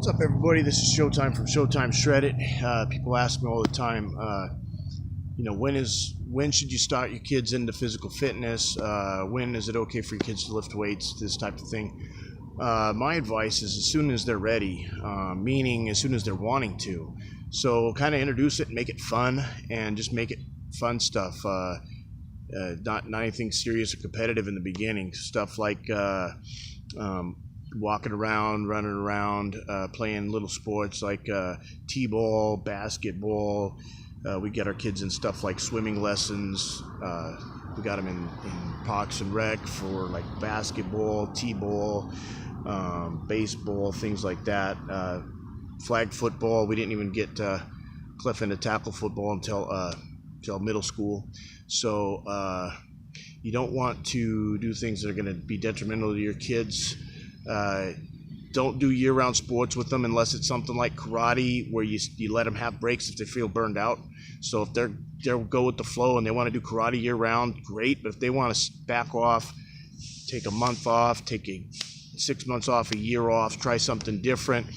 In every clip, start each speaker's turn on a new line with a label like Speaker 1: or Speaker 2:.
Speaker 1: What's up, everybody? This is Showtime from Showtime Shred It. People ask me all the time, when should you start your kids into physical fitness? When is it okay for your kids to lift weights? This type of thing. My advice is as soon as they're ready, meaning as soon as they're wanting to. So kind of introduce it and make it fun, and just make it fun stuff. Not anything serious or competitive in the beginning. Stuff like walking around, running around, playing little sports like t-ball, basketball. We get our kids in stuff like swimming lessons. We got them in Parks and Rec for like basketball, t-ball, baseball, things like that. Flag football. We didn't even get Cliff into tackle football until middle school. So you don't want to do things that are going to be detrimental to your kids. Don't do year-round sports with them unless it's something like karate, where you let them have breaks if they feel burned out. So if they'll go with the flow and they want to do karate year-round, great. But if they want to back off, take a month off, take 6 months off, a year off, try something different,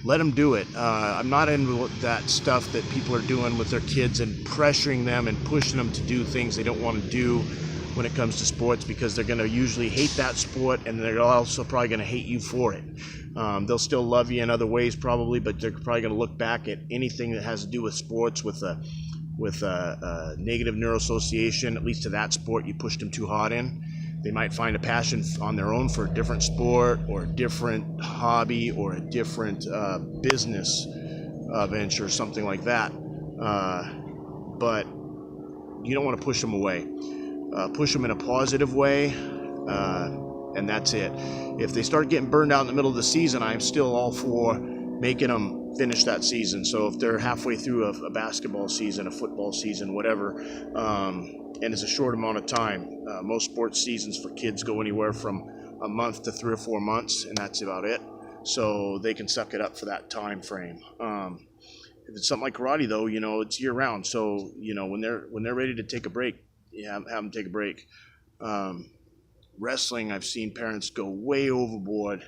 Speaker 1: let them do it. I'm not into that stuff that people are doing with their kids and pressuring them and pushing them to do things they don't want to do when it comes to sports, because they're going to usually hate that sport, and they're also probably going to hate you for it. They'll still love you in other ways probably, but they're probably going to look back at anything that has to do with sports with a negative neuroassociation, at least to that sport you pushed them too hard in. They might find a passion on their own for a different sport or a different hobby or a different business venture, something like that. But you don't want to push them away. Push them in a positive way, and that's it. If they start getting burned out in the middle of the season, I'm still all for making them finish that season. So if they're halfway through a basketball season, a football season, whatever, and it's a short amount of time. Most sports seasons for kids go anywhere from a month to 3 or 4 months, and that's about it. So they can suck it up for that time frame. If it's something like karate, though, it's year round. So when they're ready to take a break, have them take a break. Wrestling, I've seen parents go way overboard.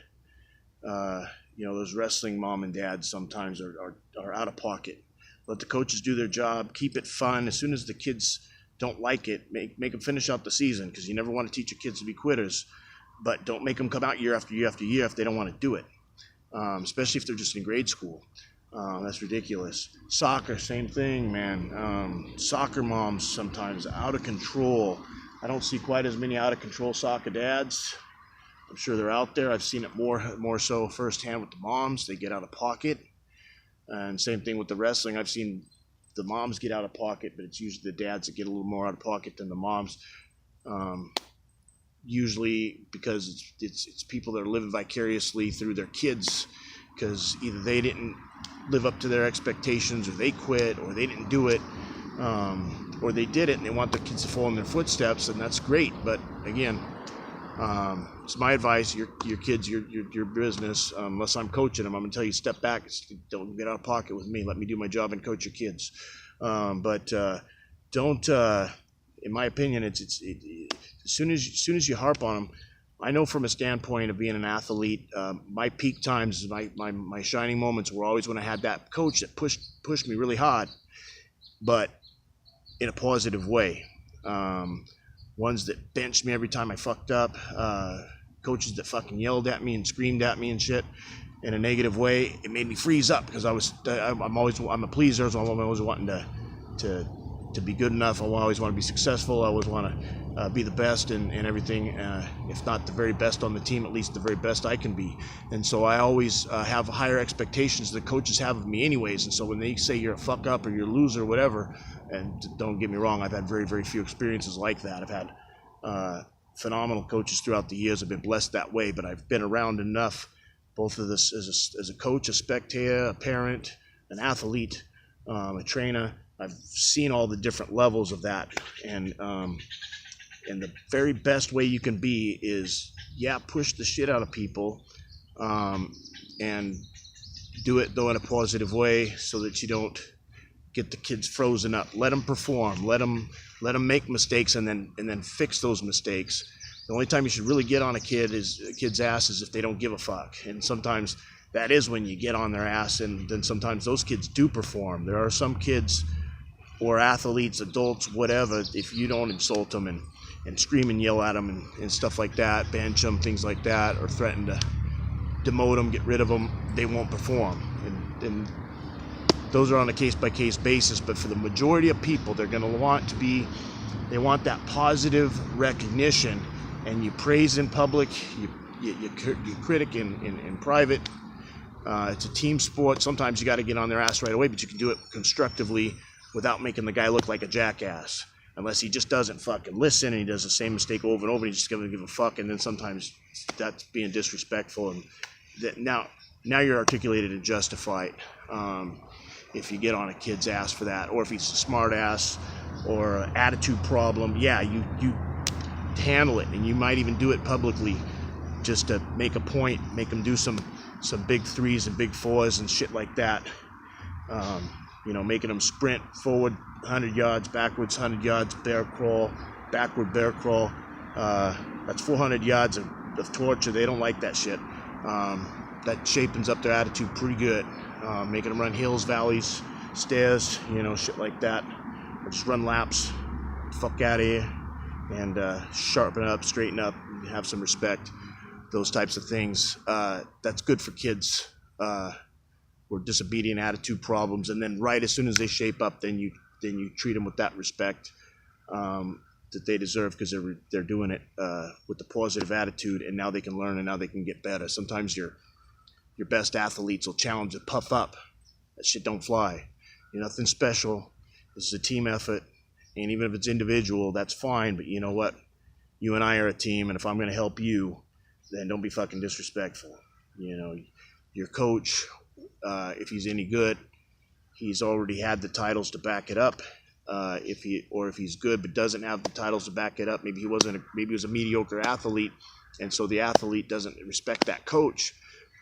Speaker 1: Those wrestling mom and dads sometimes are out of pocket. Let the coaches do their job. Keep it fun. As soon as the kids don't like it, make them finish out the season, because you never want to teach your kids to be quitters. But don't make them come out year after year after year if they don't want to do it, especially if they're just in grade school. That's ridiculous. Soccer, same thing, man. Soccer moms sometimes out of control. I don't see quite as many out of control soccer dads. I'm sure they're out there. I've seen it more so firsthand with the moms. They get out of pocket. And same thing with the wrestling. I've seen the moms get out of pocket, but it's usually the dads that get a little more out of pocket than the moms. Usually because it's people that are living vicariously through their kids, because either they didn't live up to their expectations, or they quit, or they didn't do it, or they did it and they want their kids to follow in their footsteps, and that's great. But again, it's my advice: your kids, your business. Unless I'm coaching them, I'm gonna tell you, step back, don't get out of pocket with me. Let me do my job and coach your kids. But don't. In my opinion, it's as soon as you harp on them. I know from a standpoint of being an athlete, my peak times, my shining moments were always when I had that coach that pushed me really hard, but in a positive way. Ones that benched me every time I fucked up, coaches that fucking yelled at me and screamed at me and shit in a negative way. It made me freeze up, because I'm a pleaser, so I'm always wanting to be good enough. I always want to be successful. I always want to be the best and everything. If not the very best on the team, at least the very best I can be. And so I always have higher expectations than coaches have of me anyways. And so when they say you're a fuck up or you're a loser or whatever, and don't get me wrong, I've had very, very few experiences like that. I've had phenomenal coaches throughout the years. I've been blessed that way, but I've been around enough, both of this as a coach, a spectator, a parent, an athlete, a trainer. I've seen all the different levels of that, and the very best way you can be is, push the shit out of people, and do it though in a positive way, so that you don't get the kids frozen up. Let them perform. Let them make mistakes, and then fix those mistakes. The only time you should really get on a kid's ass is if they don't give a fuck, and sometimes that is when you get on their ass, and then sometimes those kids do perform. There are some kids or athletes, adults, whatever, if you don't insult them and scream and yell at them and stuff like that, bench them, things like that, or threaten to demote them, get rid of them, they won't perform. And those are on a case-by-case basis, but for the majority of people, they're going to want to be, they want that positive recognition, and you praise in public, you critic in private. It's a team sport. Sometimes you got to get on their ass right away, but you can do it constructively without making the guy look like a jackass. Unless he just doesn't fucking listen and he does the same mistake over and over, and he's just gonna give a fuck, and then sometimes that's being disrespectful. And that now you're articulated and justified. If you get on a kid's ass for that, or if he's a smart ass or an attitude problem, yeah, you handle it, and you might even do it publicly just to make a point, make them do some big threes and big fours and shit like that. Making them sprint forward 100 yards, backwards 100 yards, bear crawl, backward bear crawl. That's 400 yards of torture. They don't like that shit. That shapens up their attitude pretty good. Making them run hills, valleys, stairs, shit like that. Or just run laps, fuck out of here, and sharpen up, straighten up, and have some respect. Those types of things. That's good for kids or disobedient attitude problems. And then right as soon as they shape up, then you treat them with that respect that they deserve, because they're doing it with the positive attitude, and now they can learn and now they can get better. Sometimes your best athletes will challenge to puff up. That shit don't fly. You're nothing special. This is a team effort, and even if it's individual, that's fine. But you know what? You and I are a team, and if I'm going to help you, then don't be fucking disrespectful. Your coach, if he's any good, he's already had the titles to back it up. If he's good but doesn't have the titles to back it up, maybe he was a mediocre athlete, and so the athlete doesn't respect that coach.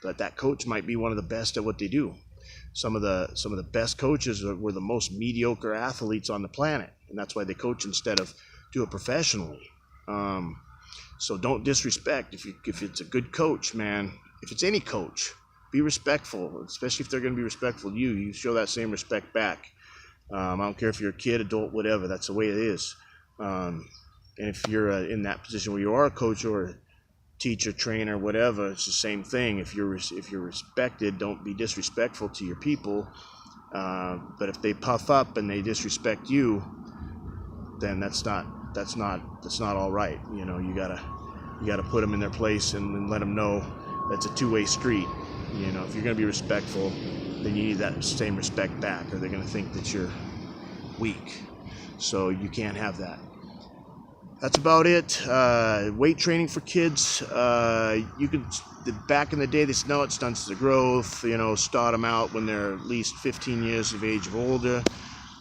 Speaker 1: But that coach might be one of the best at what they do. Some of the best coaches were the most mediocre athletes on the planet, and that's why they coach instead of do it professionally. So don't disrespect. If it's a good coach, man, if it's any coach, be respectful, especially if they're going to be respectful to you. You show that same respect back. I don't care if you're a kid, adult, whatever. That's the way it is. And if you're in that position where you are a coach or a teacher, trainer, whatever, it's the same thing. If you're respected, don't be disrespectful to your people. But if they puff up and they disrespect you, then that's not all right. You gotta put them in their place and let them know that's a two-way street. If you're gonna be respectful, then you need that same respect back, or they're gonna think that you're weak. So you can't have that. That's about it. Weight training for kids. Back in the day, they said, no, it stunts the growth. Start them out when they're at least 15 years of age or older.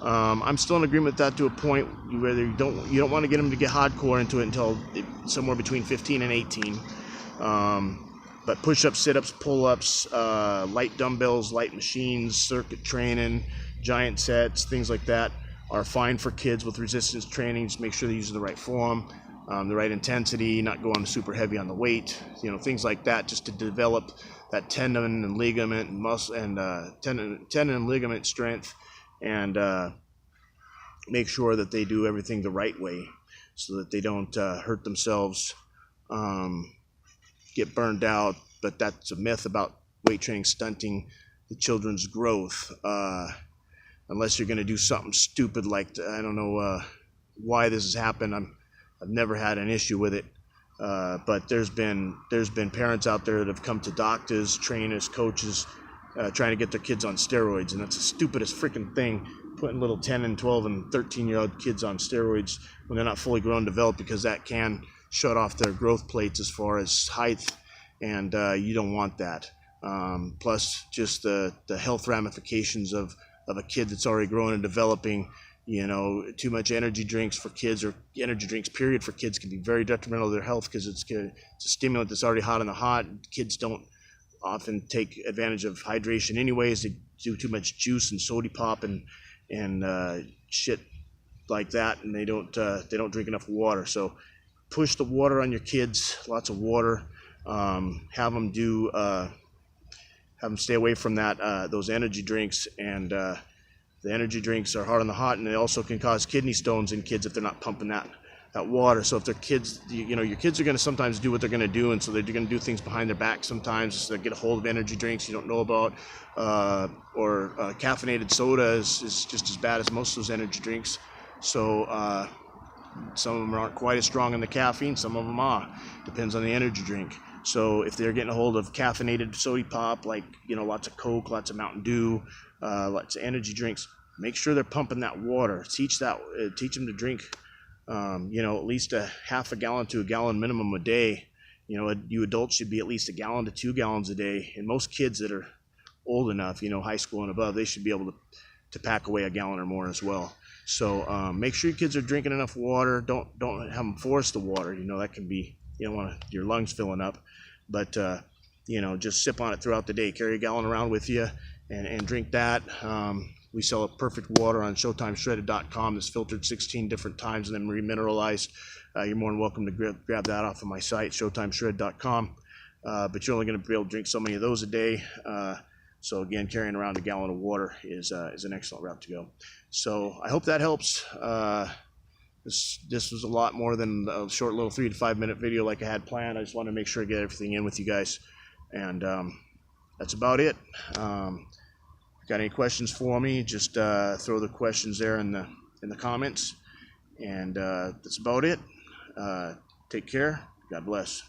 Speaker 1: I'm still in agreement with that to a point where you don't want to get them to get hardcore into it until somewhere between 15 and 18. But push-ups, sit-ups, pull-ups, light dumbbells, light machines, circuit training, giant sets, things like that are fine for kids with resistance training. Just make sure they're using the right form, the right intensity, not going super heavy on the weight, things like that, just to develop that tendon and ligament and muscle and tendon and ligament strength, and make sure that they do everything the right way so that they don't hurt themselves, get burned out. But that's a myth about weight training stunting the children's growth. Unless you're going to do something stupid like, I don't know why this has happened. I've never had an issue with it. But there's been parents out there that have come to doctors, trainers, coaches, trying to get their kids on steroids. And that's the stupidest freaking thing, putting little 10 and 12 and 13-year-old kids on steroids when they're not fully grown and developed, because that can shut off their growth plates as far as height, and you don't want that. Plus just the health ramifications of a kid that's already growing and developing. Too much energy drinks for kids, or energy drinks period for kids, can be very detrimental to their health, because it's a stimulant that's already hot in the hot. Kids don't often take advantage of hydration anyways. They do too much juice and soda pop and shit like that, and they don't drink enough water. So push the water on your kids, lots of water. Have them have them stay away from those energy drinks. And the energy drinks are hard on the heart, and they also can cause kidney stones in kids if they're not pumping that water. So if their kids, your kids are going to sometimes do what they're going to do, and so they're going to do things behind their back sometimes. So they get a hold of energy drinks you don't know about, or caffeinated soda is just as bad as most of those energy drinks. So some of them aren't quite as strong in the caffeine, some of them are. Depends on the energy drink. So if they're getting a hold of caffeinated soda pop, like lots of Coke, lots of Mountain Dew, lots of energy drinks, make sure they're pumping that water. Teach them to drink at least a half a gallon to a gallon minimum a day. You adults should be at least 1 gallon to 2 gallons a day. And most kids that are old enough, high school and above, they should be able to pack away 1 gallon or more as well. So make sure your kids are drinking enough water. Don't have them force the water. That can be, you don't want your lungs filling up. But, just sip on it throughout the day. Carry a gallon around with you and drink that. We sell a perfect water on ShowtimeShredded.com that's filtered 16 different times and then remineralized. You're more than welcome to grab that off of my site, ShowtimeShredded.com. But you're only going to be able to drink so many of those a day. So again, carrying around 1 gallon of water is an excellent route to go. So I hope that helps. This was a lot more than a short little 3 to 5 minute video like I had planned. I just wanted to make sure I get everything in with you guys. And that's about it. Got any questions for me, just throw the questions there in the comments. And that's about it. Take care. God bless.